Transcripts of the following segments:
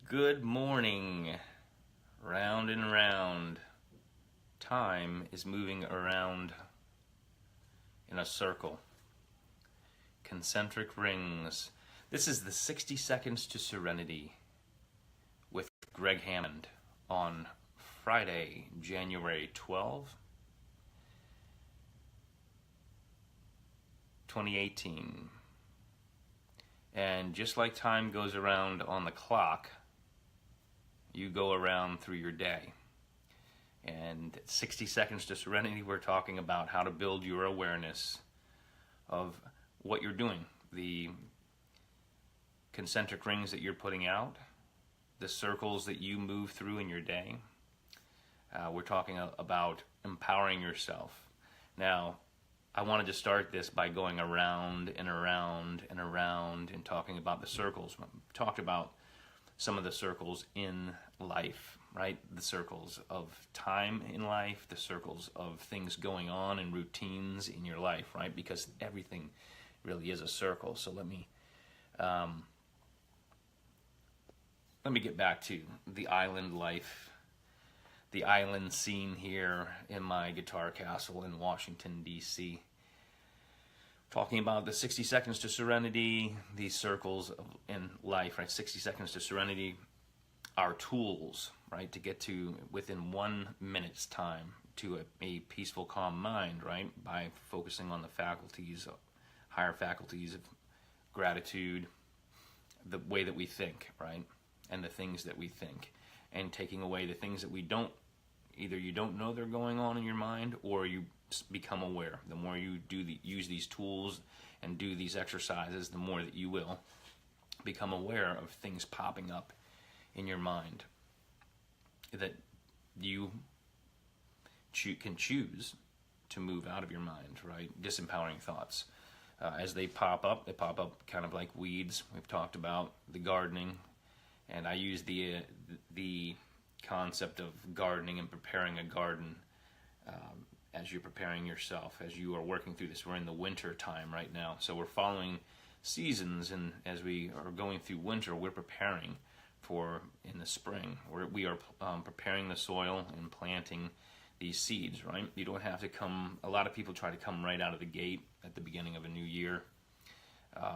Good morning. Round and round. Time is moving around in a circle. Concentric rings. This is the 60 Seconds to Serenity with Gregg Hammond on Friday, January 12, 2018. And just like time goes around on the clock, you go around through your day. And 60 Seconds to Serenity, we're talking about how to build your awareness of what you're doing, the concentric rings that you're putting out, the circles that you move through in your day. We're talking about empowering yourself. Now, I wanted to start this by going around and around and around and talking about the circles. We talked about some of the circles in life, right? The circles of time in life, the circles of things going on and routines in your life, right? Because everything really is a circle. So let me get back to the island life, the island scene here in my guitar castle in Washington, D.C. Talking about the 60 Seconds to Serenity, these circles in life, right? 60 Seconds to Serenity, our tools, right? To get to within 1 minute's time to a peaceful, calm mind, right? By focusing on the faculties, higher faculties of gratitude, the way that we think, right? And the things that we think. And taking away the things that we don't, either you don't know they're going on in your mind, or you become aware. The more you use these tools and do these exercises, the more that you will become aware of things popping up in your mind that you can choose to move out of your mind, right? Disempowering thoughts. As they pop up kind of like weeds. We've talked about the gardening, and I use the concept of gardening and preparing a garden as you're preparing yourself, as you are working through this. We're in the winter time right now, so we're following seasons, and as we are going through winter, we're preparing for in the spring. We are preparing the soil and planting these seeds, right? You don't have to come, a lot of people try to come right out of the gate at the beginning of a new year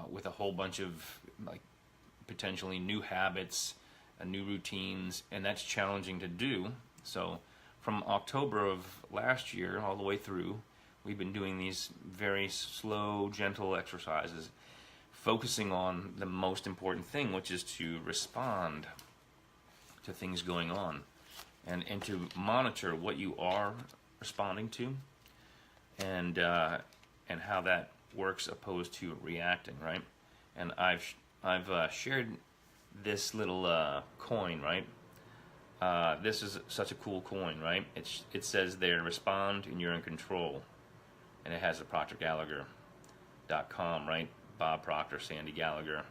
with a whole bunch of like potentially new habits, new routines, and that's challenging to do. So from October of last year all the way through, we've been doing these very slow, gentle exercises, focusing on the most important thing, which is to respond to things going on and to monitor what you are responding to and how that works opposed to reacting, right? And I've shared this little coin, right? This is such a cool coin, right? It says there, respond and you're in control. And it has a ProctorGallagher.com, right? Bob Proctor, Sandy Gallagher,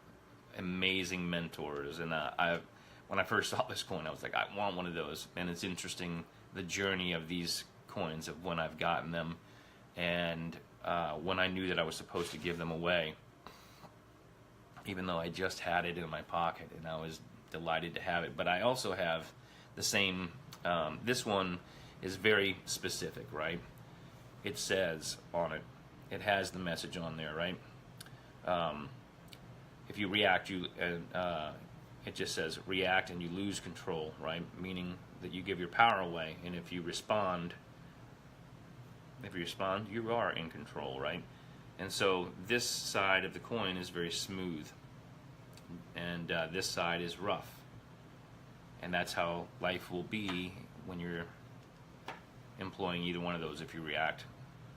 amazing mentors. And when I first saw this coin, I was like, I want one of those. And it's interesting, the journey of these coins, of when I've gotten them, and when I knew that I was supposed to give them away, even though I just had it in my pocket, and I was delighted to have it. But I also have the same, this one is very specific, right? It says on it, it has the message on there, right? If you react, it just says react and you lose control, right? Meaning that you give your power away, and if you respond, you are in control, right? And so this side of the coin is very smooth, and this side is rough. And that's how life will be when you're employing either one of those, if you react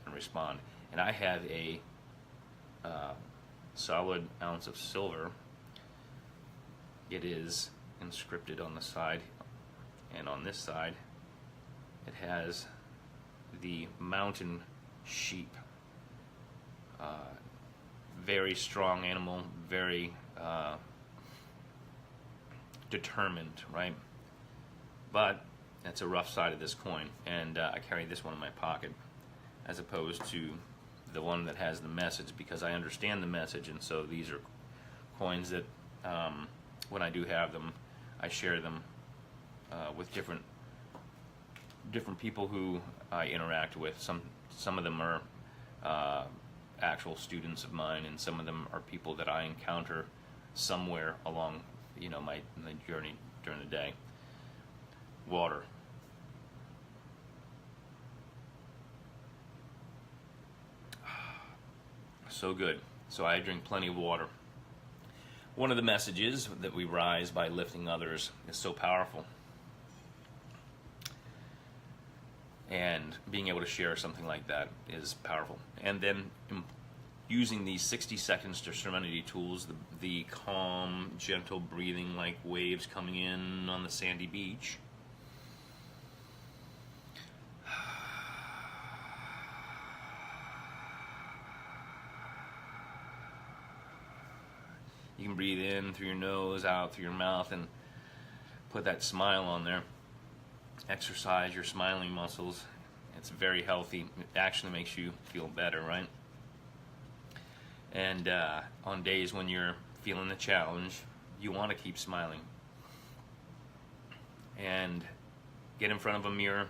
and respond. And I have a solid ounce of silver. It is inscripted on the side, and on this side it has the mountain sheep. Very strong animal, very determined, right? But that's a rough side of this coin, and I carry this one in my pocket as opposed to the one that has the message, because I understand the message. And so these are coins that when I do have them, I share them with different people who I interact with. Some of them are actual students of mine, and some of them are people that I encounter somewhere along, my journey during the day. Water. So good. So I drink plenty of water. One of the messages that we rise by lifting others is so powerful. And being able to share something like that is powerful. And then using these 60 seconds to Serenity tools, the calm, gentle breathing like waves coming in on the sandy beach. You can breathe in through your nose, out through your mouth, and put that smile on there. Exercise your smiling muscles. It's very healthy. It actually makes you feel better, right? And on days when you're feeling the challenge, you want to keep smiling. And get in front of a mirror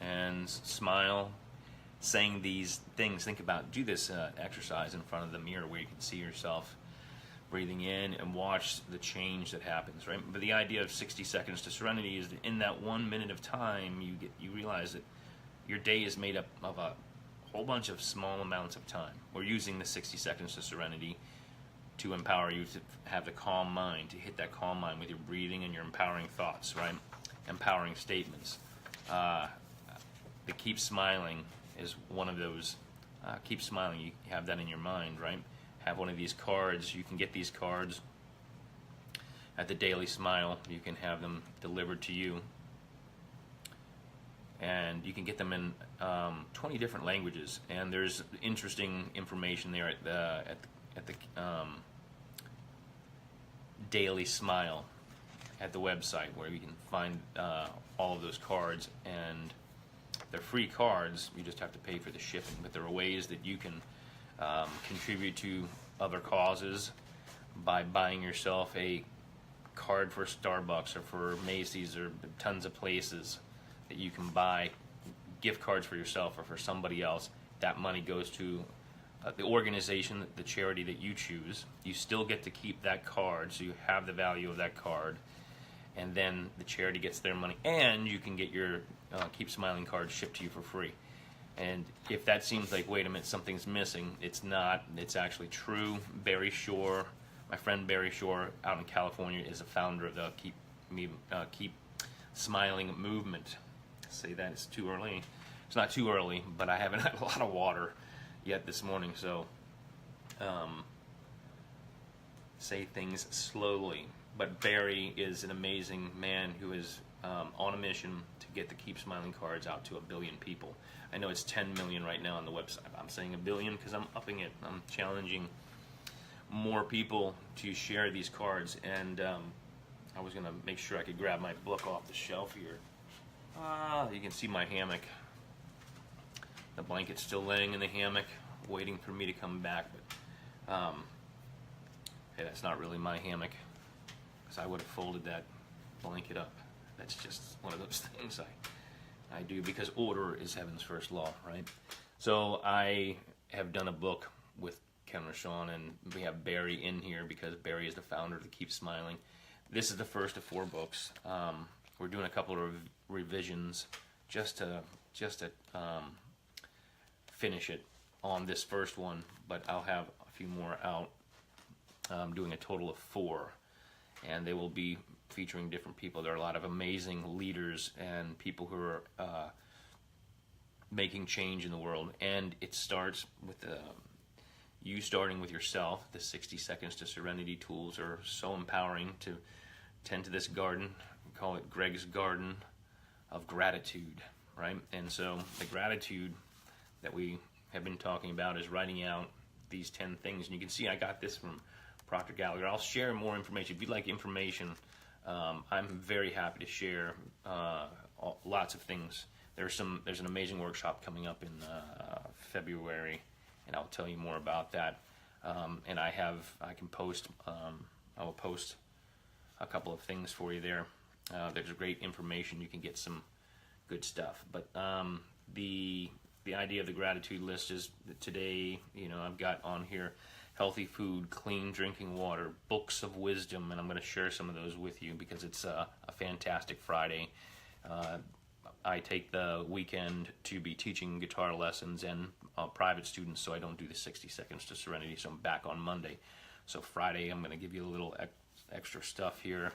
and smile, saying these things. Do this exercise in front of the mirror where you can see yourself breathing in and watch the change that happens, right? But the idea of 60 seconds to Serenity is that in that 1 minute of time, you realize that your day is made up of a whole bunch of small amounts of time. We're using the 60 seconds to Serenity to empower you to have the calm mind, to hit that calm mind with your breathing and your empowering thoughts, right? Empowering statements. The keep smiling is one of those. Keep smiling, you have that in your mind, right? Have one of these cards. You can get these cards at the Daily Smile. You can have them delivered to you, and you can get them in 20 different languages. And there's interesting information there at the Daily Smile at the website, where you can find all of those cards, and they're free cards. You just have to pay for the shipping. But there are ways that you can contribute to other causes by buying yourself a card for Starbucks or for Macy's or tons of places that you can buy gift cards for yourself or for somebody else. That money goes to the organization, the charity that you choose. You still get to keep that card, so you have the value of that card, and then the charity gets their money, and you can get your Keep Smiling card shipped to you for free. And if that seems like, wait a minute, something's missing, it's not. It's actually true. Barry Shore, my friend Barry Shore out in California, is a founder of the Keep Smiling movement. Say that it's too early. It's not too early, but I haven't had a lot of water yet this morning, so say things slowly. But Barry is an amazing man who is on a mission to get the Keep Smiling cards out to 1 billion people. I know it's 10 million right now on the website. I'm saying 1 billion because I'm upping it. I'm challenging more people to share these cards. And I was going to make sure I could grab my book off the shelf here. You can see my hammock. The blanket's still laying in the hammock, waiting for me to come back. But hey, that's not really my hammock, because I would have folded that blanket up. That's just one of those things I do, because order is heaven's first law, right? So I have done a book with Ken Rashawn, and we have Barry in here because Barry is the founder of the Keep Smiling. This is the first of 4 books. We're doing a couple of revisions just to finish it on this first one, but I'll have a few more out. I'm doing a total of 4, and they will be featuring different people. There are a lot of amazing leaders and people who are making change in the world, and it starts with you starting with yourself. The 60 seconds to Serenity tools are so empowering to tend to this garden. We call it Gregg's garden of gratitude, right? And so the gratitude that we have been talking about is writing out these 10 things. And you can see I got this from Proctor Gallagher. I'll share more information. If you'd like information, I'm very happy to share lots of things. There's an amazing workshop coming up in February, and I'll tell you more about that. And I will post a couple of things for you there. There's great information. You can get some good stuff. But the idea of the gratitude list is that today, I've got on here healthy food, clean drinking water, books of wisdom, and I'm going to share some of those with you because it's a fantastic Friday. I take the weekend to be teaching guitar lessons and private students, so I don't do the 60 seconds to Serenity, so I'm back on Monday. So Friday, I'm going to give you a little extra stuff here.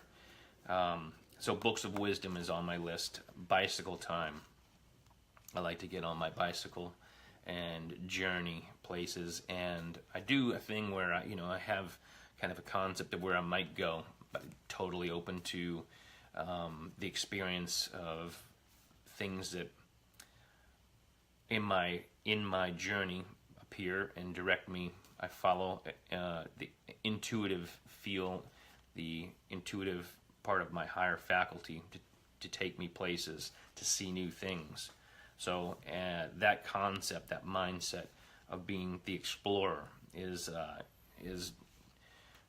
So books of wisdom is on my list. Bicycle time. I like to get on my bicycle and journey places, and I do a thing where I have kind of a concept of where I might go, but totally open to the experience of things that in my journey appear and direct me. I follow the intuitive feel, the intuitive part of my higher faculty to take me places, to see new things. So that concept, that mindset of being the explorer is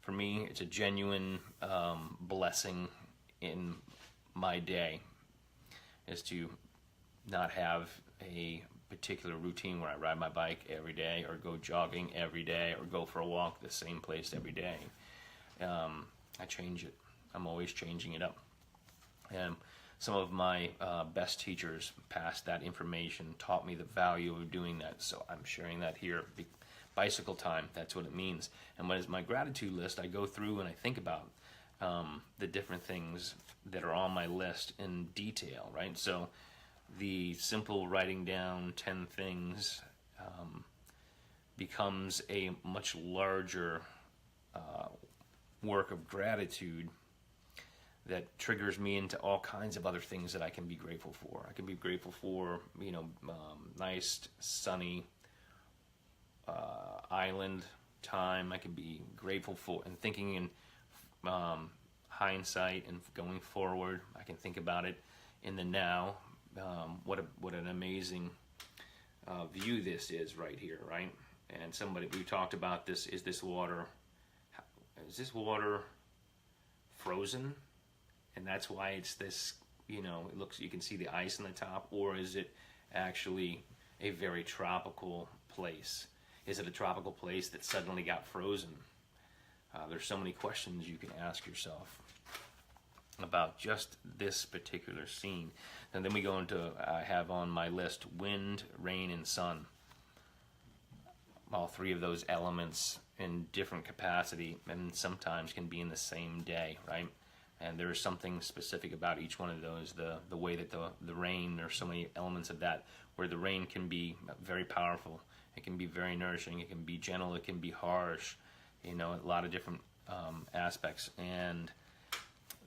for me, it's a genuine blessing in my day, is to not have a particular routine where I ride my bike every day or go jogging every day or go for a walk the same place every day. I change it. I'm always changing it up. And some of my best teachers passed that information, taught me the value of doing that, so I'm sharing that here. Bicycle time, that's what it means. And when it's my gratitude list, I go through and I think about the different things that are on my list in detail, right? So the simple writing down 10 things becomes a much larger work of gratitude that triggers me into all kinds of other things that I can be grateful for. I can be grateful for, nice, sunny island time. I can be grateful for, and thinking in hindsight and going forward, I can think about it in the now. What an amazing view this is right here, right? And we talked about this. Is this water frozen? And that's why it's this, it looks, you can see the ice on the top, or is it actually a very tropical place? Is it a tropical place that suddenly got frozen? There's so many questions you can ask yourself about just this particular scene. And then we go into, I have on my list, wind, rain, and sun. All three of those elements in different capacity and sometimes can be in the same day, right? And there is something specific about each one of those. The way that the rain, there's so many elements of that, where the rain can be very powerful. It can be very nourishing. It can be gentle. It can be harsh. A lot of different aspects. And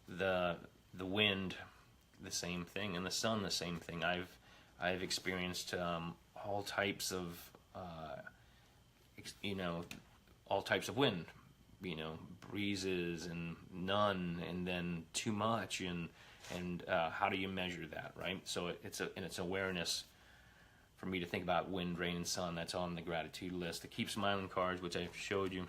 the wind, the same thing, and the sun, the same thing. I've experienced all types of all types of wind. Breezes and none, and then too much, and how do you measure that, right? So it's awareness for me to think about wind, rain, and sun. That's on the gratitude list. The keep smiling cards, which I've showed you.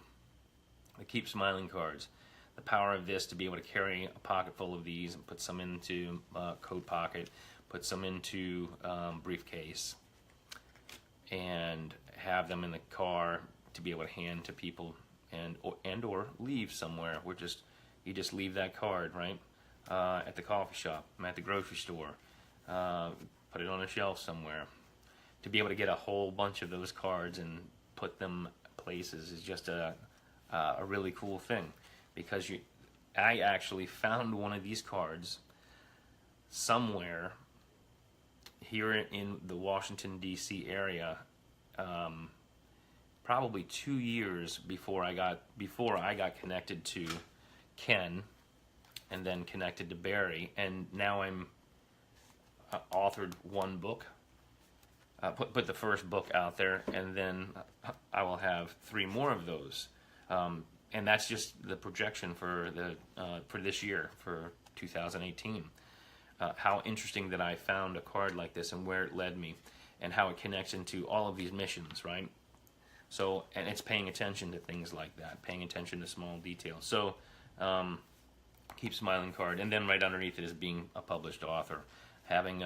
The keep smiling cards. The power of this to be able to carry a pocket full of these and put some into coat pocket, put some into briefcase, and have them in the car to be able to hand to people and or leave somewhere. You just leave that card, right? At the coffee shop, at the grocery store, put it on a shelf somewhere. To be able to get a whole bunch of those cards and put them places is just a really cool thing, because I actually found one of these cards somewhere here in the Washington D.C. area, probably 2 years before I got connected to Ken, and then connected to Barry, and now I'm authored one book. Put the first book out there, and then I will have 3 more of those. And that's just the projection for this year, for 2018. How interesting that I found a card like this and where it led me, and how it connects into all of these missions, right? So, and it's paying attention to things like that, paying attention to small details. So, Keep Smiling card, and then right underneath it is being a published author, having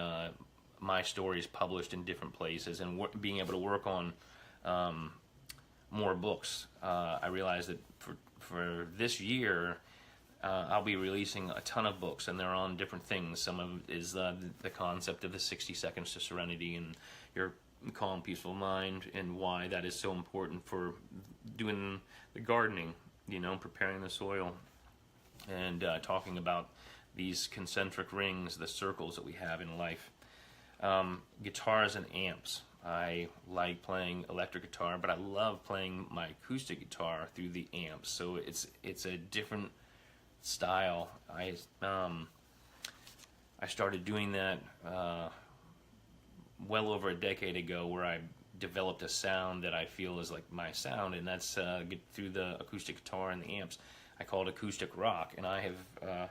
my stories published in different places, and being able to work on more books. I realized that for this year, I'll be releasing a ton of books, and they're on different things. Some of it is the concept of the 60 seconds to serenity and your calm, peaceful mind, and why that is so important for doing the gardening, preparing the soil, and talking about these concentric rings, the circles that we have in life. Guitars and amps. I like playing electric guitar, but I love playing my acoustic guitar through the amps. So it's a different style. I started doing that well over a decade ago, where I developed a sound that I feel is like my sound, and that's through the acoustic guitar and the amps. I call it acoustic rock, and I have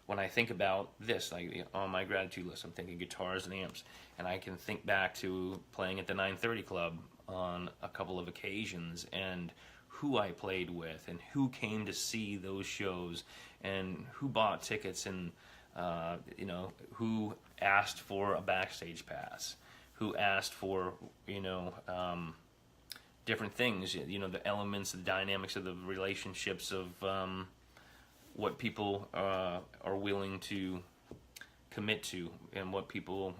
when I think about this, like on my gratitude list, I'm thinking guitars and amps, and I can think back to playing at the 930 Club on a couple of occasions, and who I played with, and who came to see those shows, and who bought tickets, and who asked for a backstage pass, who asked for different things, the elements, the dynamics of the relationships of what people are willing to commit to, and what people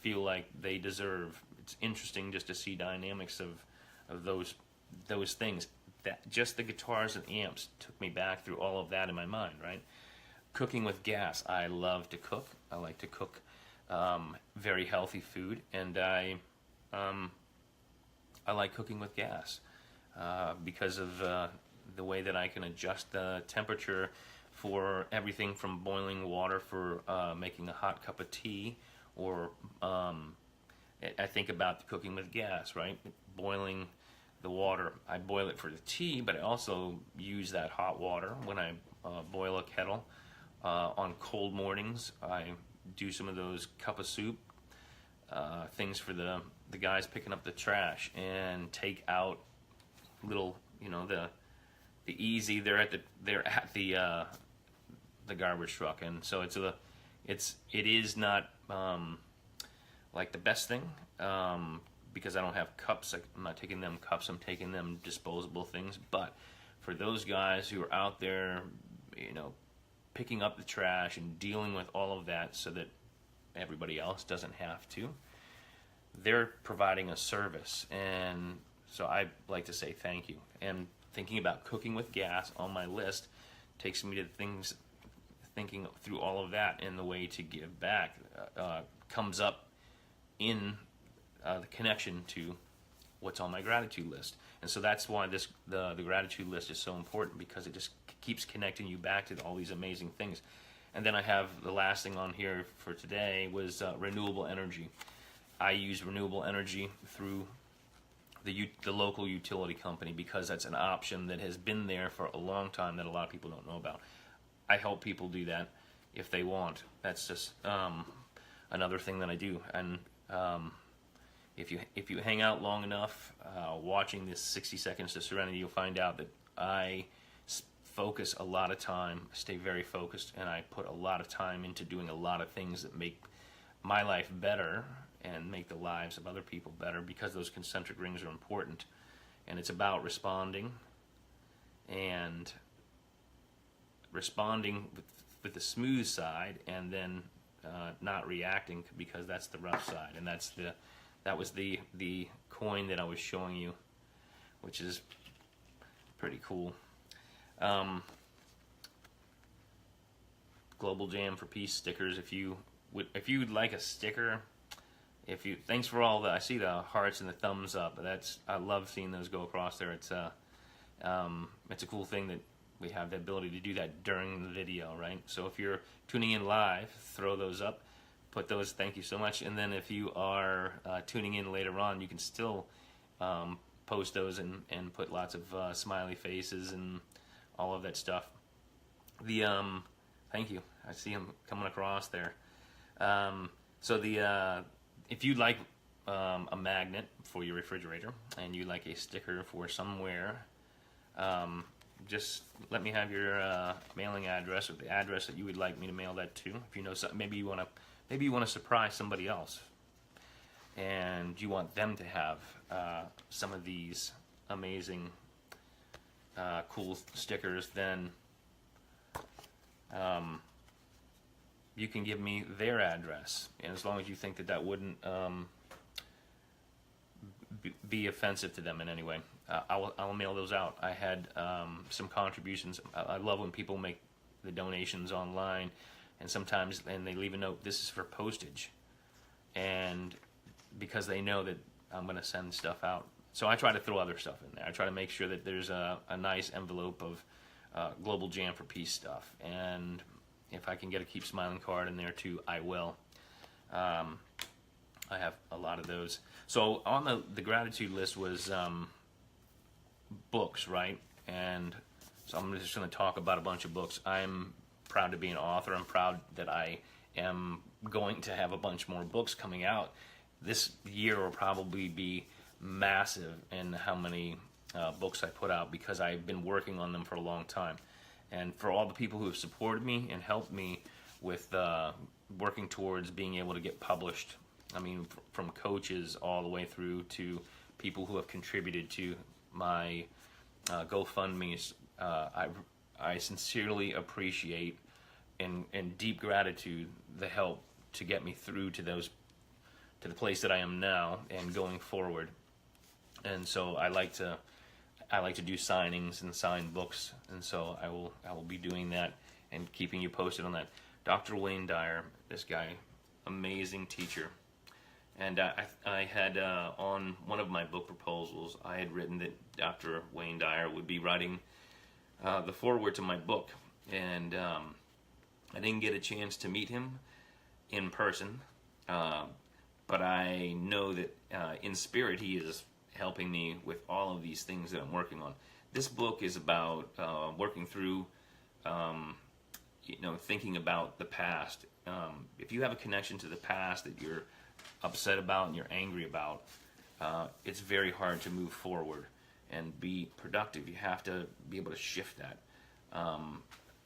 feel like they deserve. It's interesting just to see dynamics of those things. That just the guitars and amps took me back through all of that in my mind, right? Cooking with gas. I love to cook. I like to cook very healthy food, and I like cooking with gas because of the way that I can adjust the temperature for everything from boiling water for making a hot cup of tea, or I think about the cooking with gas, right? Boiling the water. I boil it for the tea, but I also use that hot water when I boil a kettle. On cold mornings, I do some of those cup of soup things for the guys picking up the trash, and take out little, the easy. They're at the garbage truck, and so it is not like the best thing, because I don't have cups. I'm not taking them cups. I'm taking them disposable things. But for those guys who are out there, picking up the trash and dealing with all of that, so that everybody else doesn't have to, they're providing a service. And so I like to say thank you. And thinking about cooking with gas on my list takes me to things, thinking through all of that, and the way to give back comes up in the connection to what's on my gratitude list. And so that's why the gratitude list is so important, because it just keeps connecting you back to all these amazing things. And then I have the last thing on here for today was renewable energy. I use renewable energy through the local utility company, because that's an option that has been there for a long time that a lot of people don't know about. I help people do that if they want. That's just another thing that I do. And if you hang out long enough watching this 60 Seconds to Serenity, you'll find out that I focus a lot of time, stay very focused, and I put a lot of time into doing a lot of things that make my life better and make the lives of other people better, because those concentric rings are important. And it's about responding, and responding with the smooth side, and then not reacting, because that's the rough side. And that was the coin that I was showing you, which is pretty cool. Global Jam for Peace stickers. If you'd like a sticker, thanks for all I see the hearts and the thumbs up. I love seeing those go across there. It's a cool thing that we have the ability to do that during the video, right? So if you're tuning in live, throw those up, put those, thank you so much. And then if you are tuning in later on, you can still post those and put lots of smiley faces and all of that stuff. Thank you. I see them coming across there. If you'd like a magnet for your refrigerator, and you like a sticker for somewhere, just let me have your mailing address or the address that you would like me to mail that to. If you know something, maybe you want to surprise somebody else, and you want them to have some of these amazing, cool stickers. Then you can give me their address, and as long as you think that that wouldn't be offensive to them in any way, I'll mail those out. I had some contributions. I love when people make the donations online, and sometimes they leave a note, this is for postage, and because they know that I'm going to send stuff out. So I try to throw other stuff in there. I try to make sure that there's a nice envelope of Global Jam for Peace stuff, and if I can get a Keep Smiling card in there too, I will. I have a lot of those. So on the gratitude list was books, right? And so I'm just going to talk about a bunch of books. I'm proud to be an author. I'm proud that I am going to have a bunch more books coming out. This year will probably be massive in how many books I put out, because I've been working on them for a long time. And for all the people who have supported me and helped me with working towards being able to get published, I mean, from coaches all the way through to people who have contributed to my GoFundMe's, I sincerely appreciate in deep gratitude the help to get me through to the place that I am now and going forward. And so I like to do signings and sign books, and so I will be doing that and keeping you posted on that. Dr. Wayne Dyer, this guy, amazing teacher. And I had, on one of my book proposals, I had written that Dr. Wayne Dyer would be writing the foreword to my book. And I didn't get a chance to meet him in person, but I know that in spirit he is helping me with all of these things that I'm working on. This book is about working through, thinking about the past. If you have a connection to the past that you're upset about and you're angry about, it's very hard to move forward and be productive. You have to be able to shift that,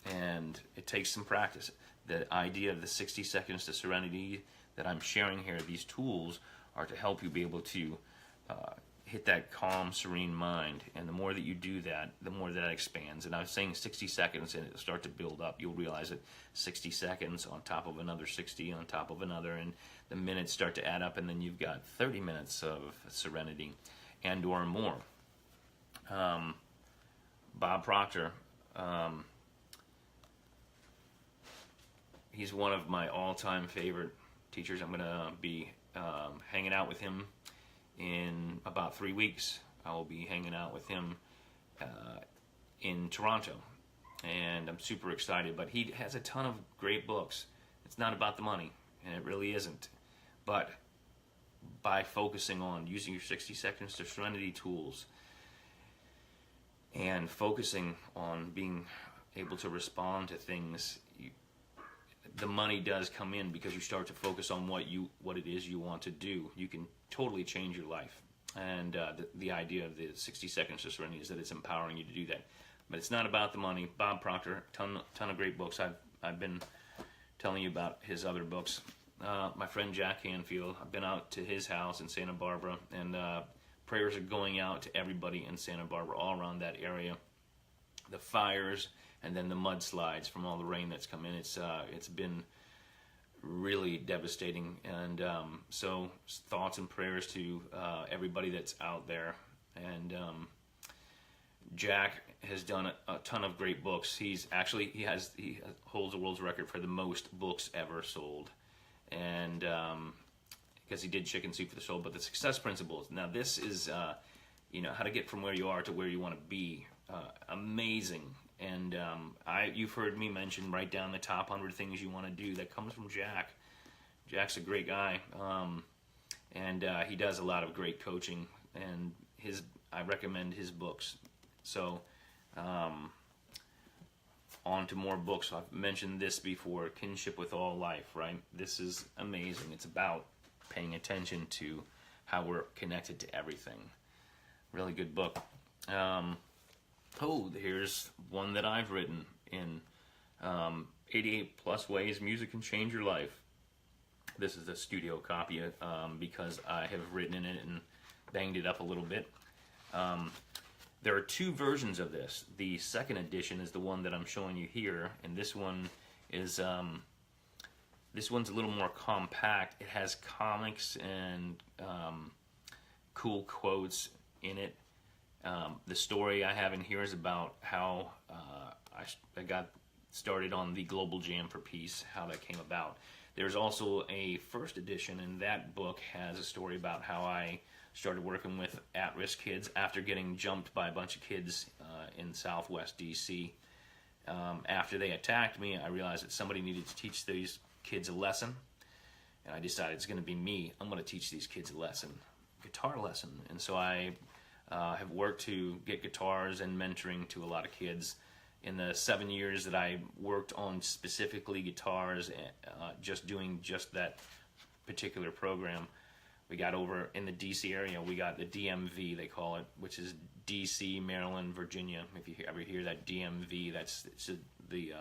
and it takes some practice. The idea of the 60 seconds to serenity that I'm sharing here, these tools are to help you be able to hit that calm, serene mind. And the more that you do that, the more that expands. And I was saying 60 seconds, and it'll start to build up. You'll realize that 60 seconds on top of another 60 on top of another, and the minutes start to add up, and then you've got 30 minutes of serenity and or more. Bob Proctor, he's one of my all-time favorite teachers. I'm going to be hanging out with him in about 3 weeks. I will be hanging out with him in Toronto, and I'm super excited. But he has a ton of great books. It's not about the money, and it really isn't. But by focusing on using your 60 seconds to serenity tools and focusing on being able to respond to things, the money does come in, because you start to focus on what it is you want to do. You can totally change your life. And the idea of the 60 seconds to serenity is that it's empowering you to do that. But it's not about the money. Bob Proctor, ton of great books. I've been telling you about his other books. My friend Jack Hanfield, I've been out to his house in Santa Barbara, and prayers are going out to everybody in Santa Barbara, all around that area. The fires and then the mudslides from all the rain that's come in. It's been really devastating, and so thoughts and prayers to everybody that's out there. And Jack has done a ton of great books. He holds the world's record for the most books ever sold, and because he did Chicken Soup for the Soul. But the Success Principles. Now this is how to get from where you are to where you want to be. Amazing. And you've heard me mention, write down the top 100 things you want to do. That comes from Jack. Jack's a great guy, and he does a lot of great coaching. And I recommend his books. So, on to more books. I've mentioned this before, Kinship with All Life, right? This is amazing. It's about paying attention to how we're connected to everything. Really good book. Oh, here's one that I've written in 88 plus ways music can change your life. This is a studio copy because I have written in it and banged it up a little bit. There are two versions of this. The second edition is the one that I'm showing you here, and this one is this one's a little more compact. It has comics and cool quotes in it. The story I have in here is about how I got started on the Global Jam for Peace, how that came about. There's also a first edition, and that book has a story about how I started working with at-risk kids after getting jumped by a bunch of kids in Southwest DC. After they attacked me, I realized that somebody needed to teach these kids a lesson, and I decided it's going to be me. I'm going to teach these kids a lesson, guitar lesson. And so I have worked to get guitars and mentoring to a lot of kids. In the 7 years that I worked on specifically guitars, just doing just that particular program, we got over in the DC area, we got the DMV, they call it, which is DC, Maryland, Virginia. If you ever hear that DMV, that's the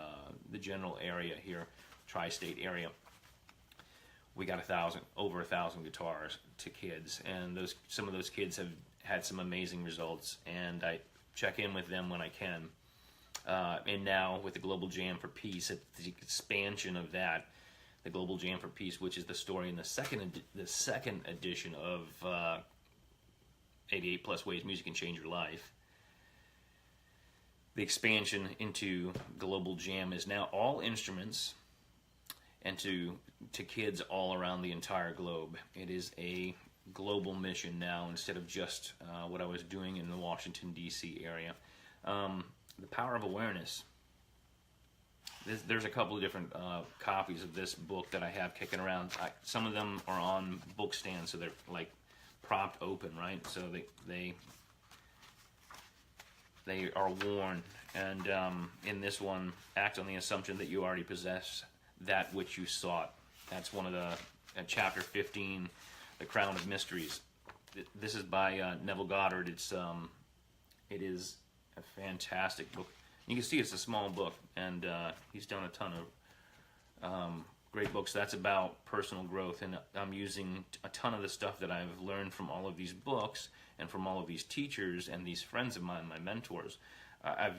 general area here, tri-state area. We got over 1,000 guitars to kids, and some of those kids have had some amazing results, and I check in with them when I can. And now with the Global Jam for Peace, the expansion of that, the Global Jam for Peace, which is the story in the second edition of 88 Plus Ways Music Can Change Your Life. The expansion into Global Jam is now all instruments and to kids all around the entire globe. It is a global mission now instead of just what I was doing in the Washington, D.C. area. The Power of Awareness. There's a couple of different copies of this book that I have kicking around. Some of them are on book stands, so they're like propped open, right? So they are worn. And in this one, act on the assumption that you already possess that which you sought. That's one of the chapter 15, The Crown of Mysteries. This is by Neville Goddard. It is a fantastic book. You can see it's a small book, and he's done a ton of great books. That's about personal growth, and I'm using a ton of the stuff that I've learned from all of these books and from all of these teachers and these friends of mine, my mentors. I'm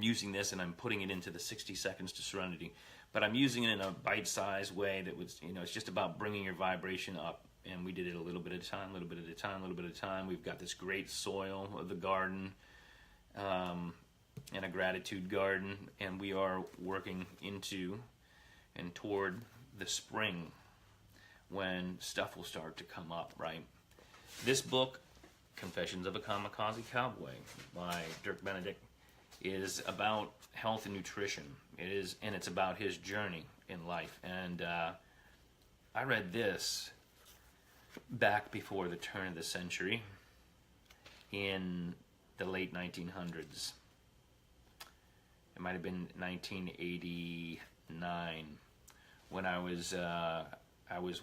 using this, and I'm putting it into the 60 Seconds to Serenity, but I'm using it in a bite-sized way that was, it's just about bringing your vibration up. And we did it a little bit at a time, a little bit at a time, a little bit at a time. We've got this great soil of the garden, and a gratitude garden, and we are working into and toward the spring when stuff will start to come up, right? This book, Confessions of a Kamikaze Cowboy by Dirk Benedict, is about health and nutrition. It's about his journey in life. And I read this back before the turn of the century in the late 1900s. It might have been 1989 when I was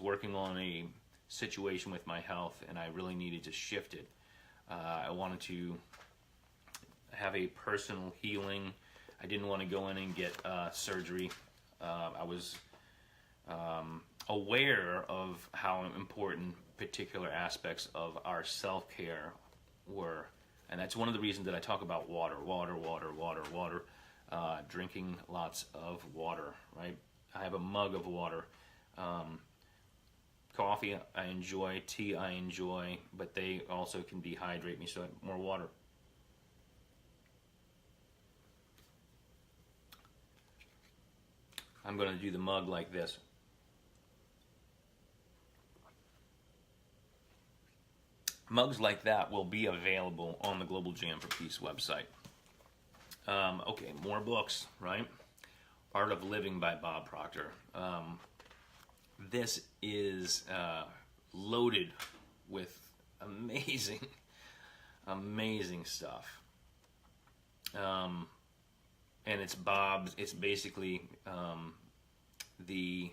working on a situation with my health, and I really needed to shift it. I wanted to have a personal healing. I didn't want to go in and get surgery. I was aware of how important particular aspects of our self-care were, and that's one of the reasons that I talk about water, drinking lots of water, right? I have a mug of water. Coffee I enjoy, tea I enjoy, but they also can dehydrate me, so I have more water. I'm going to do the mug like this. Mugs like that will be available on the Global Jam for Peace website. Okay, more books, right? Art of Living by Bob Proctor. This is loaded with amazing stuff. And it's basically the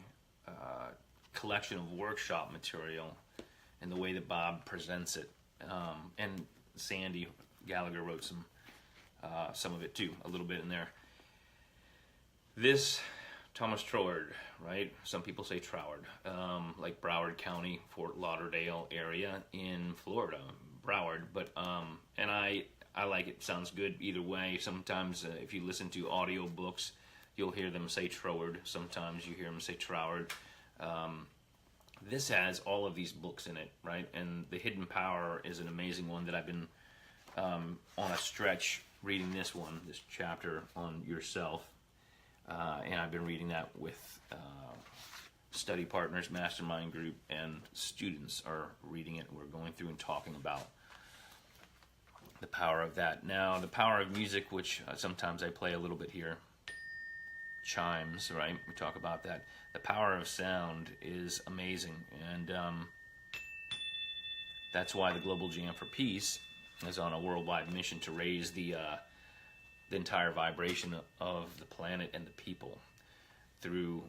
collection of workshop material and the way that Bob presents it. And Sandy Gallagher wrote some of it too, a little bit in there. This Thomas Troward, right? Some people say Troward, like Broward County, Fort Lauderdale area in Florida, Broward. But and I like it. Sounds good either way. Sometimes if you listen to audio books, you'll hear them say Troward. Sometimes you hear them say Troward. This has all of these books in it, right? And The Hidden Power is an amazing one that I've been on a stretch reading this chapter on yourself. And I've been reading that with study partners, mastermind group, and students are reading it. We're going through and talking about the power of that. Now, the power of music, which sometimes I play a little bit here, chimes, right? We talk about that. The power of sound is amazing, and that's why the Global Jam for Peace is on a worldwide mission to raise the entire vibration of the planet and the people through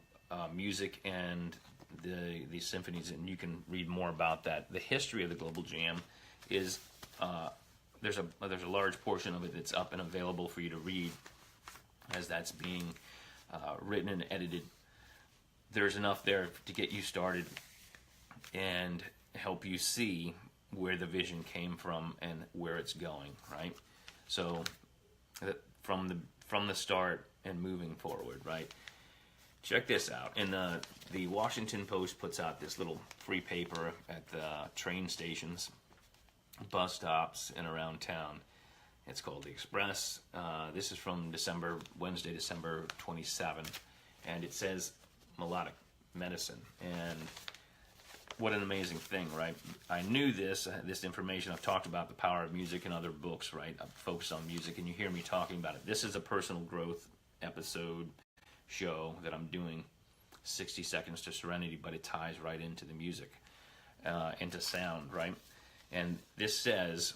music and the symphonies, and you can read more about that. The history of the Global Jam is there's a large portion of it that's up and available for you to read as that's being written and edited. There's enough there to get you started and help you see where the vision came from and where it's going, right? So from the start and moving forward, right? Check this out. And the Washington Post puts out this little free paper at the train stations, bus stops, and around town. It's called The Express. This is from Wednesday, December 27th, and it says melodic medicine. And what an amazing thing, right? I knew this information. I've talked about the power of music in other books, right? I'm focused on music, and you hear me talking about it. This is a personal growth episode show that I'm doing, 60 Seconds to Serenity, but it ties right into the music, into sound, right? And this says,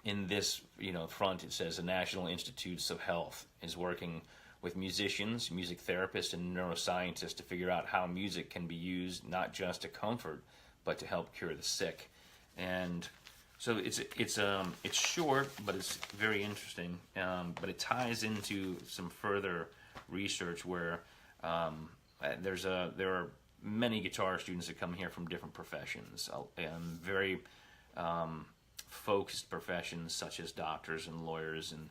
in this front, it says the National Institutes of Health is working with musicians, music therapists, and neuroscientists to figure out how music can be used not just to comfort, but to help cure the sick. And so it's short, but it's very interesting. But it ties into some further research where there are many guitar students that come here from different professions, and very focused professions such as doctors and lawyers and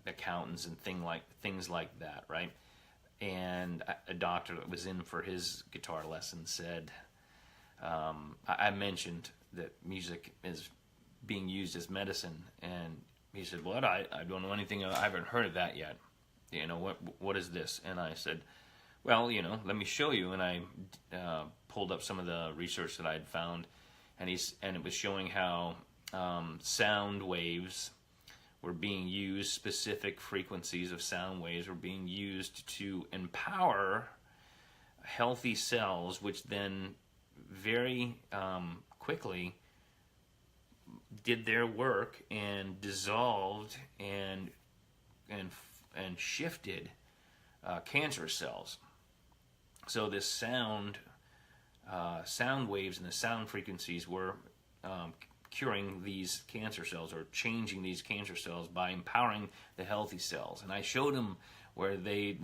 accountants and things like that, right? And a doctor that was in for his guitar lesson said, I mentioned that music is being used as medicine, and he said, "What? I don't know anything. I haven't heard of that yet. What is this?" And I said, "Well, let me show you." And I pulled up some of the research that I had found, and it was showing how sound waves were being used, specific frequencies of sound waves were being used to empower healthy cells, which then very quickly did their work and dissolved and shifted cancer cells. So this sound waves and the sound frequencies were curing these cancer cells, or changing these cancer cells by empowering the healthy cells. And I showed him where they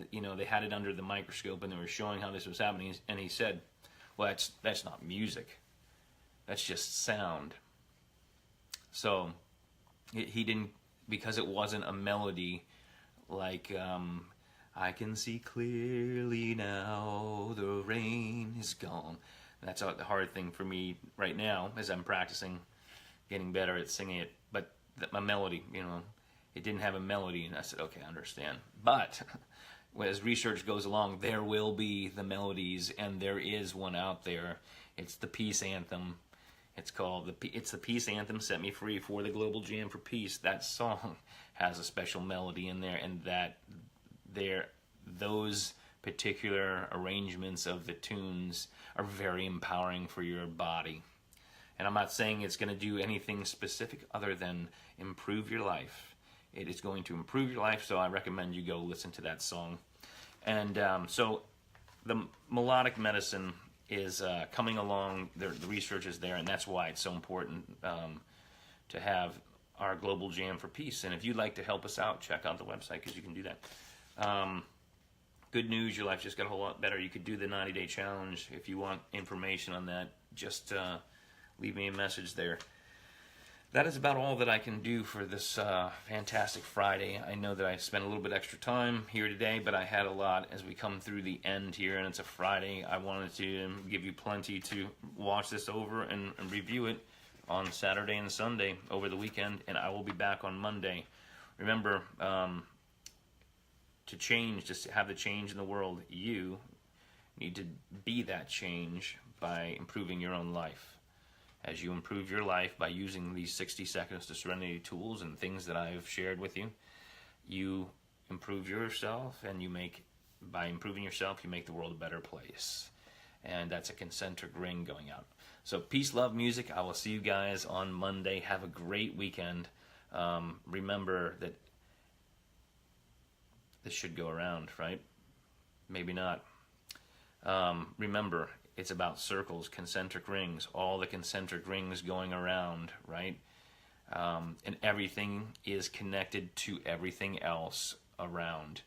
had it under the microscope, and they were showing how this was happening. And he said, "Well, that's not music. That's just sound." So he didn't, because it wasn't a melody like "I can see clearly now, the rain is gone." That's the hard thing for me right now as I'm practicing, getting better at singing it. But my melody, it didn't have a melody, and I said, okay, I understand. But as research goes along, there will be the melodies, and there is one out there. It's the peace anthem. It's the peace anthem, "Set Me Free" for the Global Jam for Peace. That song has a special melody in there, and those particular arrangements of the tunes are very empowering for your body. And I'm not saying it's going to do anything specific other than improve your life. It is going to improve your life, so I recommend you go listen to that song. And so the melodic medicine is coming along. The research is there, and that's why it's so important to have our Global Jam for Peace. And if you'd like to help us out, check out the website, because you can do that. Good news, your life just got a whole lot better. You could do the 90-day challenge. If you want information on that, just leave me a message there. That is about all that I can do for this fantastic Friday. I know that I spent a little bit extra time here today, but I had a lot as we come through the end here, and it's a Friday. I wanted to give you plenty to watch this over and review it on Saturday and Sunday over the weekend, and I will be back on Monday. Remember, to change, just to have the change in the world, you need to be that change by improving your own life. As you improve your life by using these 60 seconds to Serenity tools and things that I've shared with you, you improve yourself, and by improving yourself, you make the world a better place. And that's a concentric ring going out. So peace, love, music. I will see you guys on Monday. Have a great weekend. Remember that this should go around, right? Maybe not. Remember, it's about circles, concentric rings, all the concentric rings going around, right? And everything is connected to everything else around.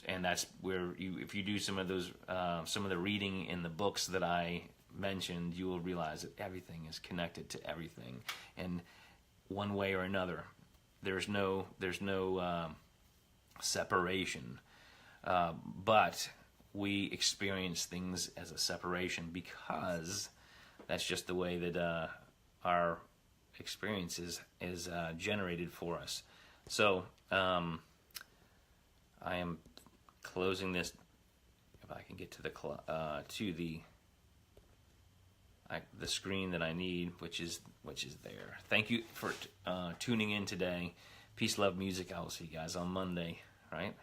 And that's where if you do some of the reading in the books that I mentioned, you will realize that everything is connected to everything. And one way or another, there's no separation, but we experience things as a separation because that's just the way that our experience is generated for us. So I am closing this. If I can get to the screen that I need, which is there. Thank you for tuning in today. Peace, love, music. I will see you guys on Monday. Right?